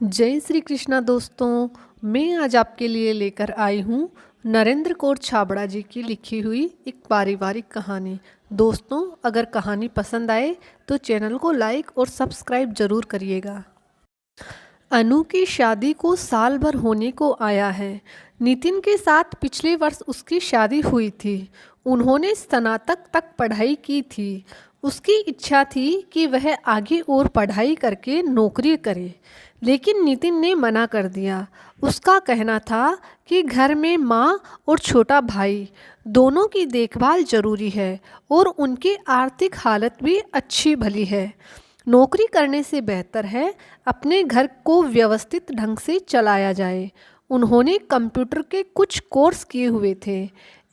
जय श्री कृष्णा दोस्तों। मैं आज आपके लिए लेकर आई हूँ नरेंद्र कौर छाबड़ा जी की लिखी हुई एक पारिवारिक कहानी। दोस्तों, अगर कहानी पसंद आए तो चैनल को लाइक और सब्सक्राइब जरूर करिएगा। अनु की शादी को साल भर होने को आया है। नितिन के साथ पिछले वर्ष उसकी शादी हुई थी। उन्होंने स्नातक तक पढ़ाई की थी। उसकी इच्छा थी कि वह आगे और पढ़ाई करके नौकरी करे, लेकिन नितिन ने मना कर दिया। उसका कहना था कि घर में माँ और छोटा भाई दोनों की देखभाल जरूरी है और उनकी आर्थिक हालत भी अच्छी भली है। नौकरी करने से बेहतर है अपने घर को व्यवस्थित ढंग से चलाया जाए। उन्होंने कंप्यूटर के कुछ कोर्स किए हुए थे।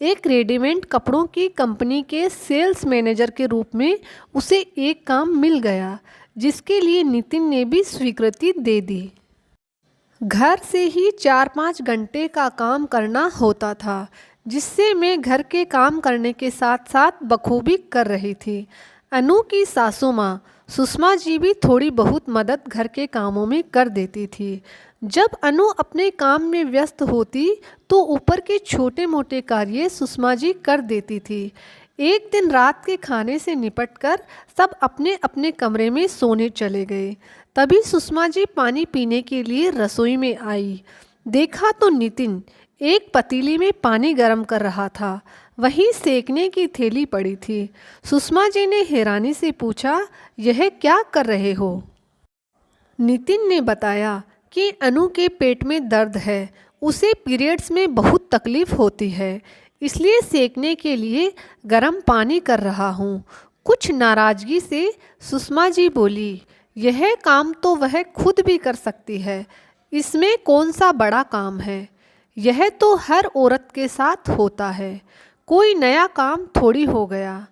एक रेडीमेड कपड़ों की कंपनी के सेल्स मैनेजर के रूप में उसे एक काम मिल गया, जिसके लिए नितिन ने भी स्वीकृति दे दी। घर से ही 4-5 घंटे का काम करना होता था, जिससे मैं घर के काम करने के साथ साथ बखूबी कर रही थी। अनु की सासू माँ सुषमा जी भी थोड़ी बहुत मदद घर के कामों में कर देती थी। जब अनु अपने काम में व्यस्त होती तो ऊपर के छोटे मोटे कार्य सुषमा जी कर देती थी। एक दिन रात के खाने से निपटकर सब अपने अपने कमरे में सोने चले गए। तभी सुषमा जी पानी पीने के लिए रसोई में आई। देखा तो नितिन एक पतीली में पानी गर्म कर रहा था। वहीं सेकने की थैली पड़ी थी। सुषमा जी ने हैरानी से पूछा, यह क्या कर रहे हो? नितिन ने बताया कि अनु के पेट में दर्द है। उसे पीरियड्स में बहुत तकलीफ होती है, इसलिए सेकने के लिए गर्म पानी कर रहा हूँ। कुछ नाराजगी से सुषमा जी बोली, यह काम तो वह खुद भी कर सकती है, इसमें कौन सा बड़ा काम है? यह तो हर औरत के साथ होता है, कोई नया काम थोड़ी हो गया।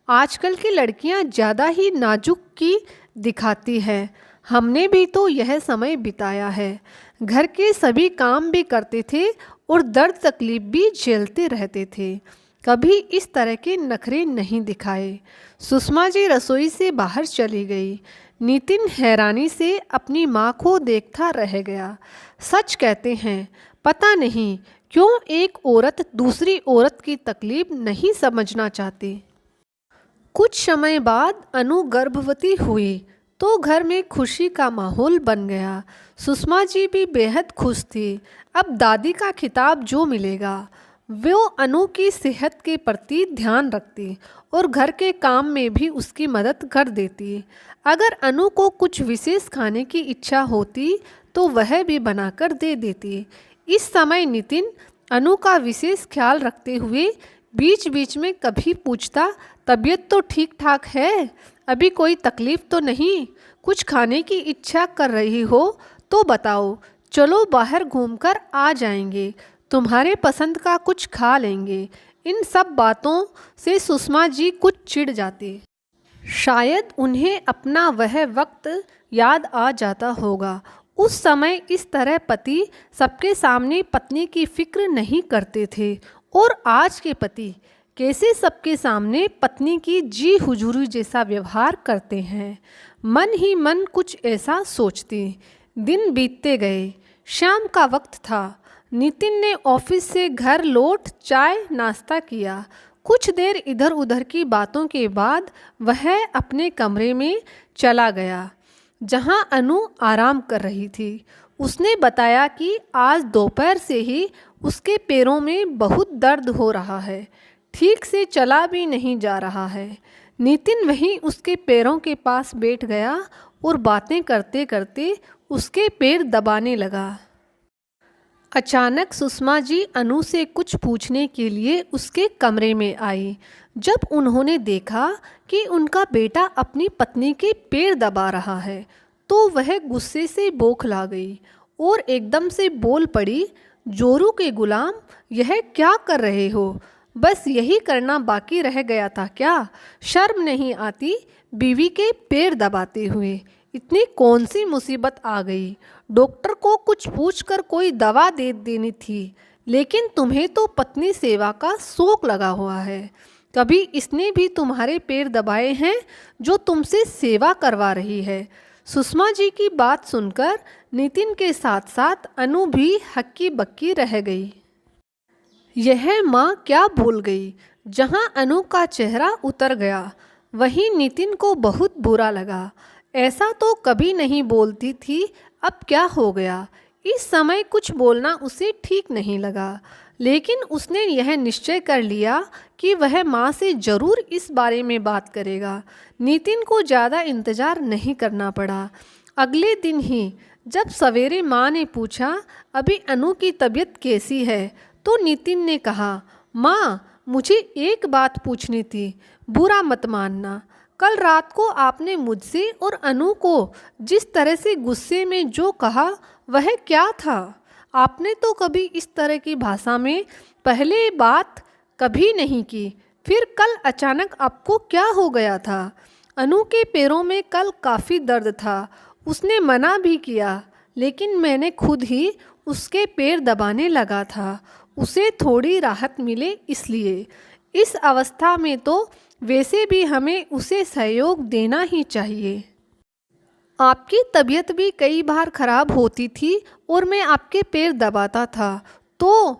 आजकल की लड़कियां ज़्यादा ही नाजुक की दिखाती हैं। हमने भी तो यह समय बिताया है। घर के सभी काम भी करते थे और दर्द तकलीफ भी झेलते रहते थे। कभी इस तरह के नखरे नहीं दिखाए। सुषमा जी रसोई से बाहर चली गई। नितिन हैरानी से अपनी माँ को देखता रह गया। सच कहते हैं, पता नहीं क्यों एक औरत दूसरी औरत की तकलीफ नहीं समझना चाहती। कुछ समय बाद अनु गर्भवती हुई तो घर में खुशी का माहौल बन गया। सुषमा जी भी बेहद खुश थी। अब दादी का खिताब जो मिलेगा, वो अनु की सेहत के प्रति ध्यान रखती और घर के काम में भी उसकी मदद कर देती। अगर अनु को कुछ विशेष खाने की इच्छा होती तो वह भी बनाकर दे देती। इस समय नितिन अनु का विशेष ख्याल रखते हुए बीच बीच में कभी पूछता, तबीयत तो ठीक ठाक है? अभी कोई तकलीफ तो नहीं? कुछ खाने की इच्छा कर रही हो तो बताओ, चलो बाहर घूमकर आ जाएंगे, तुम्हारे पसंद का कुछ खा लेंगे। इन सब बातों से सुषमा जी कुछ चिढ़ जाती। शायद उन्हें अपना वह वक्त याद आ जाता होगा। उस समय इस तरह पति सबके सामने पत्नी की फिक्र नहीं करते थे, और आज के पति कैसे सबके सामने पत्नी की जी हुजूरी जैसा व्यवहार करते हैं। मन ही मन कुछ ऐसा सोचती। दिन बीतते गए। शाम का वक्त था। नितिन ने ऑफिस से घर लौट चाय नाश्ता किया। कुछ देर इधर उधर की बातों के बाद वह अपने कमरे में चला गया, जहां अनु आराम कर रही थी। उसने बताया कि आज दोपहर से ही उसके पैरों में बहुत दर्द हो रहा है, ठीक से चला भी नहीं जा रहा है। नितिन वहीं उसके पैरों के पास बैठ गया और बातें करते करते उसके पैर दबाने लगा। अचानक सुषमा जी अनु से कुछ पूछने के लिए उसके कमरे में आई। जब उन्होंने देखा कि उनका बेटा अपनी पत्नी के पैर दबा रहा है तो वह गुस्से से बौखला गई और एकदम से बोल पड़ी, जोरू के गुलाम, यह क्या कर रहे हो? बस यही करना बाकी रह गया था क्या? शर्म नहीं आती बीवी के पैर दबाते हुए? इतनी कौन सी मुसीबत आ गई? डॉक्टर को कुछ पूछकर कोई दवा दे देनी थी, लेकिन तुम्हें तो पत्नी सेवा का शौक लगा हुआ है। कभी इसने भी तुम्हारे पैर दबाए हैं जो तुमसे सेवा करवा रही है? सुषमा जी की बात सुनकर नितिन के साथ साथ अनु भी हक्की बक्की रह गई। यह माँ क्या भूल गई। जहाँ अनु का चेहरा उतर गया वहीं नितिन को बहुत बुरा लगा। ऐसा तो कभी नहीं बोलती थी, अब क्या हो गया। इस समय कुछ बोलना उसे ठीक नहीं लगा, लेकिन उसने यह निश्चय कर लिया कि वह माँ से ज़रूर इस बारे में बात करेगा। नितिन को ज़्यादा इंतज़ार नहीं करना पड़ा। अगले दिन ही जब सवेरे माँ ने पूछा अभी अनु की तबीयत कैसी है, तो नितिन ने कहा, माँ मुझे एक बात पूछनी थी, बुरा मत मानना। कल रात को आपने मुझसे और अनु को जिस तरह से गुस्से में जो कहा वह क्या था। आपने तो कभी इस तरह की भाषा में पहले बात कभी नहीं की, फिर कल अचानक आपको क्या हो गया था। अनु के पैरों में कल काफ़ी दर्द था, उसने मना भी किया, लेकिन मैंने खुद ही उसके पैर दबाने लगा था, उसे थोड़ी राहत मिले इसलिए। इस अवस्था में तो वैसे भी हमें उसे सहयोग देना ही चाहिए। आपकी तबीयत भी कई बार खराब होती थी और मैं आपके पैर दबाता था, तो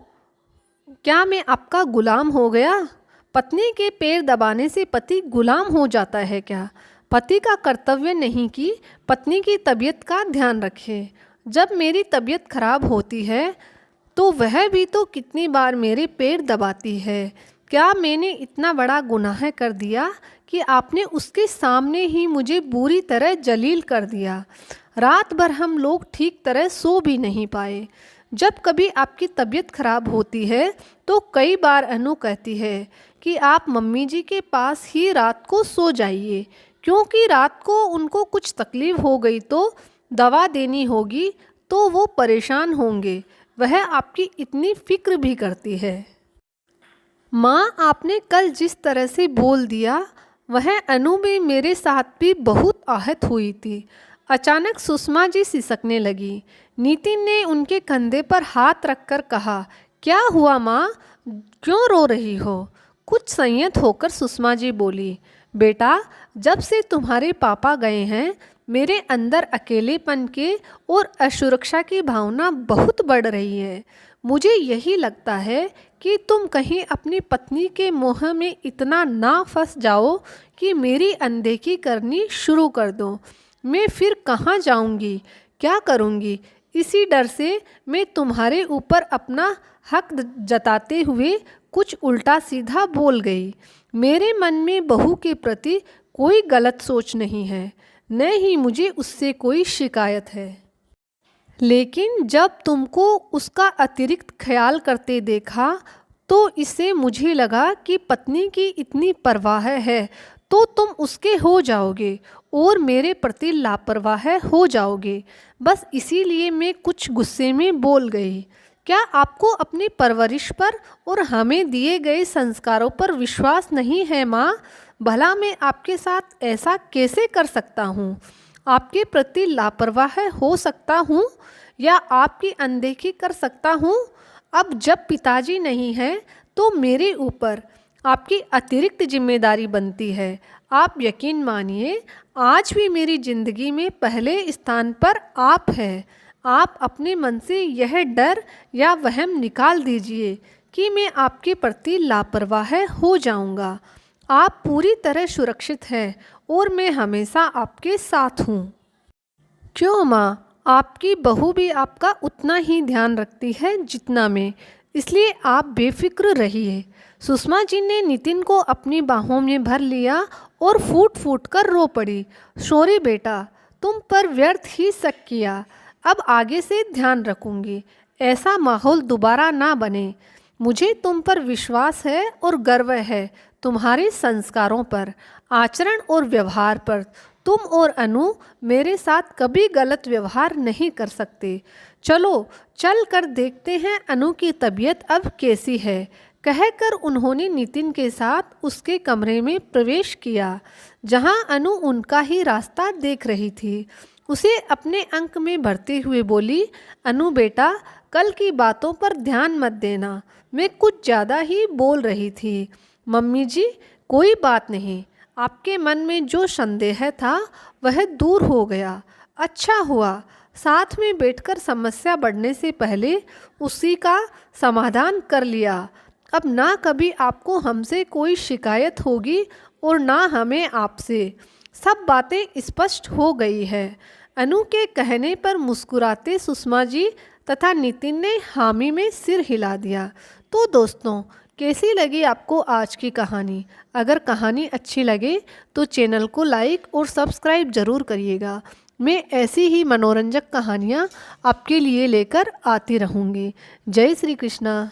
क्या मैं आपका गुलाम हो गया। पत्नी के पैर दबाने से पति गुलाम हो जाता है क्या। पति का कर्तव्य नहीं कि पत्नी की तबीयत का ध्यान रखे। जब मेरी तबीयत खराब होती है तो वह भी तो कितनी बार मेरे पैर दबाती है। क्या मैंने इतना बड़ा गुनाह कर दिया कि आपने उसके सामने ही मुझे बुरी तरह जलील कर दिया। रात भर हम लोग ठीक तरह सो भी नहीं पाए। जब कभी आपकी तबीयत खराब होती है तो कई बार अनु कहती है कि आप मम्मी जी के पास ही रात को सो जाइए, क्योंकि रात को उनको कुछ तकलीफ़ हो गई तो दवा देनी होगी तो वो परेशान होंगे। वह आपकी इतनी फिक्र भी करती है। माँ आपने कल जिस तरह से बोल दिया वह अनु में मेरे साथ भी बहुत आहत हुई थी। अचानक सुषमा जी सिसकने लगी। नितिन ने उनके कंधे पर हाथ रखकर कहा, क्या हुआ माँ, क्यों रो रही हो। कुछ संयत होकर सुषमा जी बोली, बेटा जब से तुम्हारे पापा गए हैं मेरे अंदर अकेलेपन के और असुरक्षा की भावना बहुत बढ़ रही है। मुझे यही लगता है कि तुम कहीं अपनी पत्नी के मोह में इतना ना फंस जाओ कि मेरी अनदेखी करनी शुरू कर दो। मैं फिर कहाँ जाऊँगी, क्या करूँगी। इसी डर से मैं तुम्हारे ऊपर अपना हक जताते हुए कुछ उल्टा सीधा बोल गई। मेरे मन में बहू के प्रति कोई गलत सोच नहीं है, न ही मुझे उससे कोई शिकायत है। लेकिन जब तुमको उसका अतिरिक्त ख्याल करते देखा तो इससे मुझे लगा कि पत्नी की इतनी परवाह है तो तुम उसके हो जाओगे और मेरे प्रति लापरवाह हो जाओगे। बस इसीलिए मैं कुछ गुस्से में बोल गई। क्या आपको अपनी परवरिश पर और हमें दिए गए संस्कारों पर विश्वास नहीं है माँ। भला मैं आपके साथ ऐसा कैसे कर सकता हूँ। आपके प्रति लापरवाह हो सकता हूँ या आपकी अनदेखी कर सकता हूँ। अब जब पिताजी नहीं हैं तो मेरे ऊपर आपकी अतिरिक्त जिम्मेदारी बनती है। आप यकीन मानिए आज भी मेरी ज़िंदगी में पहले स्थान पर आप हैं। आप अपने मन से यह डर या वहम निकाल दीजिए कि मैं आपके प्रति लापरवाह हो जाऊंगा। आप पूरी तरह सुरक्षित हैं और मैं हमेशा आपके साथ हूँ। क्यों माँ, आपकी बहू भी आपका उतना ही ध्यान रखती है जितना मैं, इसलिए आप बेफिक्र रहिए। सुषमा जी ने नितिन को अपनी बाहों में भर लिया और फूट फूट कर रो पड़ी। सॉरी बेटा, तुम पर व्यर्थ ही शक किया। अब आगे से ध्यान रखूंगी, ऐसा माहौल दोबारा ना बने। मुझे तुम पर विश्वास है और गर्व है, तुम्हारे संस्कारों पर, आचरण और व्यवहार पर। तुम और अनु मेरे साथ कभी गलत व्यवहार नहीं कर सकते। चलो चल कर देखते हैं अनु की तबीयत अब कैसी है। कहकर उन्होंने नितिन के साथ उसके कमरे में प्रवेश किया, जहां अनु उनका ही रास्ता देख रही थी। उसे अपने अंक में भरते हुए बोली, अनु बेटा, कल की बातों पर ध्यान मत देना, मैं कुछ ज़्यादा ही बोल रही थी। मम्मी जी, कोई बात नहीं, आपके मन में जो संदेह था वह दूर हो गया। अच्छा हुआ साथ में बैठकर समस्या बढ़ने से पहले उसी का समाधान कर लिया। अब ना कभी आपको हमसे कोई शिकायत होगी और ना हमें आपसे। सब बातें स्पष्ट हो गई है। अनु के कहने पर मुस्कुराते सुषमा जी तथा नितिन ने हामी में सिर हिला दिया। तो दोस्तों, कैसी लगी आपको आज की कहानी? अगर कहानी अच्छी लगे तो चैनल को लाइक और सब्सक्राइब ज़रूर करिएगा। मैं ऐसी ही मनोरंजक कहानियाँ आपके लिए लेकर आती रहूँगी। जय श्री कृष्णा।